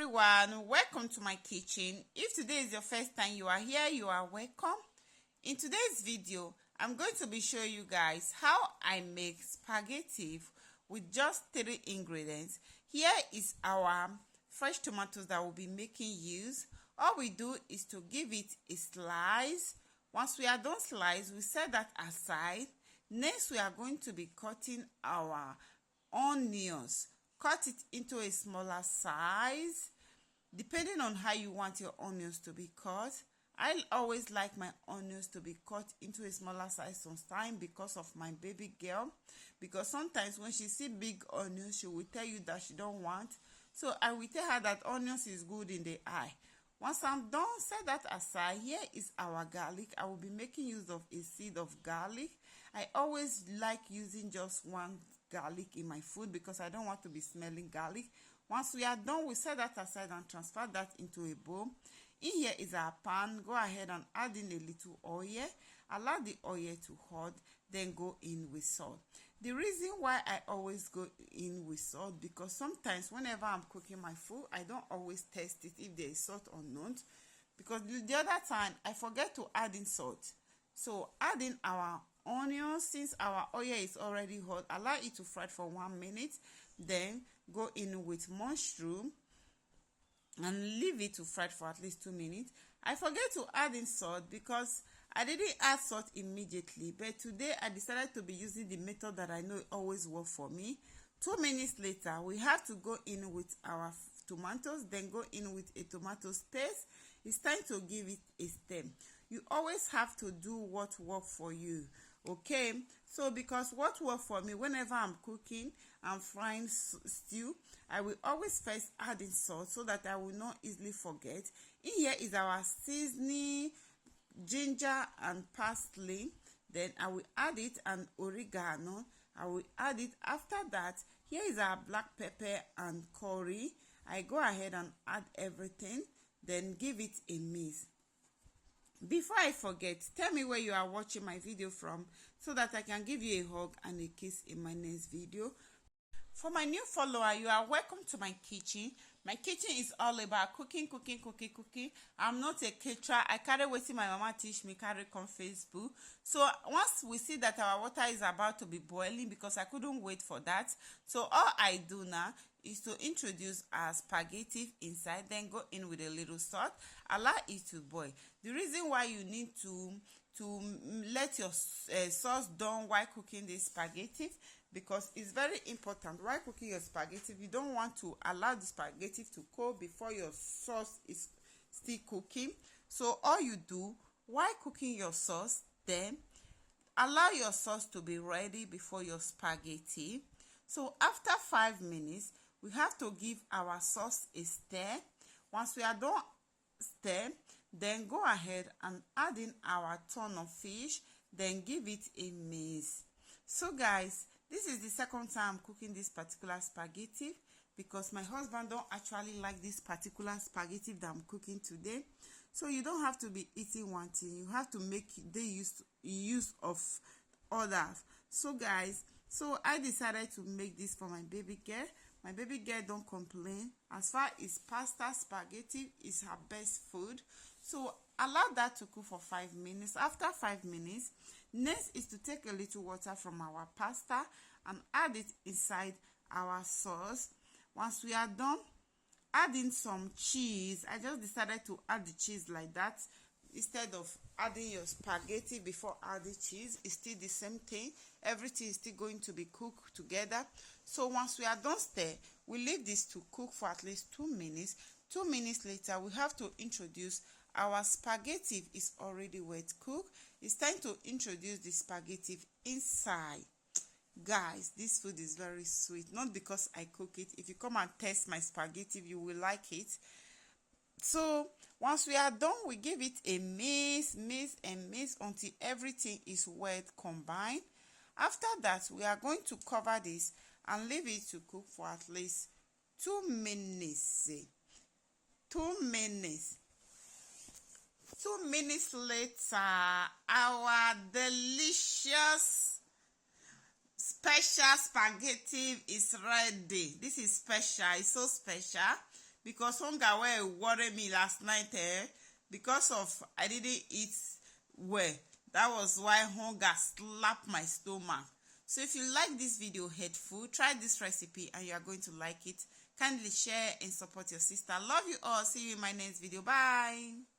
everyone, welcome to my kitchen. If today is your first time you are here, you are welcome. In today's video, I'm going to be showing you guys how I make spaghetti with just 3 ingredients. Here is our fresh tomatoes that we'll be making use. All we do is to give it a slice. Once we are done slice, we set that aside. Next, we are going to be cutting our onions. Cut it into a smaller size, depending on how you want your onions to be cut. I always like my onions to be cut into a smaller size sometimes because of my baby girl. Because sometimes when she see big onions, she will tell you that she don't want. So I will tell her that onions is good in the eye. Once I'm done, set that aside. Here is our garlic. I will be making use of a seed of garlic. I always like using just one garlic in my food because I don't want to be smelling garlic. Once we are done, we set that aside and transfer that into a bowl. In here is our pan. Go ahead and add in a little oil. Allow the oil to hot, then go in with salt. The reason why I always go in with salt, because sometimes whenever I'm cooking my food, I don't always taste it if there is salt or not, because the other time I forget to add in salt. So add in our onions. Since our oil is already hot, allow it to fry for 1 minute, then go in with mushroom and leave it to fry for at least 2 minutes. I forget to add in salt because I didn't add salt immediately, but today I decided to be using the method that I know always works for me. 2 minutes later, we have to go in with our tomatoes, then go in with a tomato paste. It's time to give it a stem. You always have to do what works for you, okay? So because what works for me, whenever I'm cooking and frying stew, I will always first add in salt so that I will not easily forget. In here is our seasoning, ginger and parsley. Then I will add it, and oregano. I will add it. After that, here is our black pepper and curry. I go ahead and add everything, then give it a mix. Before I forget, tell me where you are watching my video from so that I can give you a hug and a kiss in my next video. For my new follower, you are welcome to my kitchen. My kitchen is all about cooking. I'm not a caterer. I carry what my mama teach me, carry on Facebook. So once we see that our water is about to be boiling, because I couldn't wait for that, so all I do now is to introduce our spaghetti inside, then go in with a little salt, allow it to boil. The reason why you need to let your sauce done while cooking this spaghetti, because it's very important while cooking your spaghetti. You don't want to allow the spaghetti to cool before your sauce is still cooking. So all you do while cooking your sauce, then allow your sauce to be ready before your spaghetti. So after 5 minutes, we have to give our sauce a stir. Once we are done stir, then go ahead and add in our ton of fish, then give it a mix. So guys, this is the second time I'm cooking this particular spaghetti because my husband don't actually like this particular spaghetti that I'm cooking today. So you don't have to be eating one thing. You have to make the use of others. So guys, so I decided to make this for my baby girl. My baby girl don't complain. As far as pasta, spaghetti is her best food. So allow that to cook for 5 minutes. After 5 minutes, next is to take a little water from our pasta and add it inside our sauce. Once we are done, add in some cheese. I just decided to add the cheese like that instead of adding your spaghetti before adding cheese. It's still the same thing. Everything is still going to be cooked together. So once we are done stir, we leave this to cook for at least 2 minutes. 2 minutes later, we have to introduce our spaghetti. Is already wet cooked. It's time to introduce the spaghetti inside. Guys, this food is very sweet, not because I cook it. If you come and taste my spaghetti, you will like it. So once we are done, we give it a mix until everything is well combined. After that, we are going to cover this and leave it to cook for at least 2 minutes. 2 minutes. 2 minutes later, our delicious special spaghetti is ready. This is special. It's so special because hunger were worried me last night, because of I didn't eat well. That was why hunger slapped my stomach. So if you like this video helpful, try this recipe and you are going to like it. Kindly share and support your sister. Love you all. See you in my next video. Bye.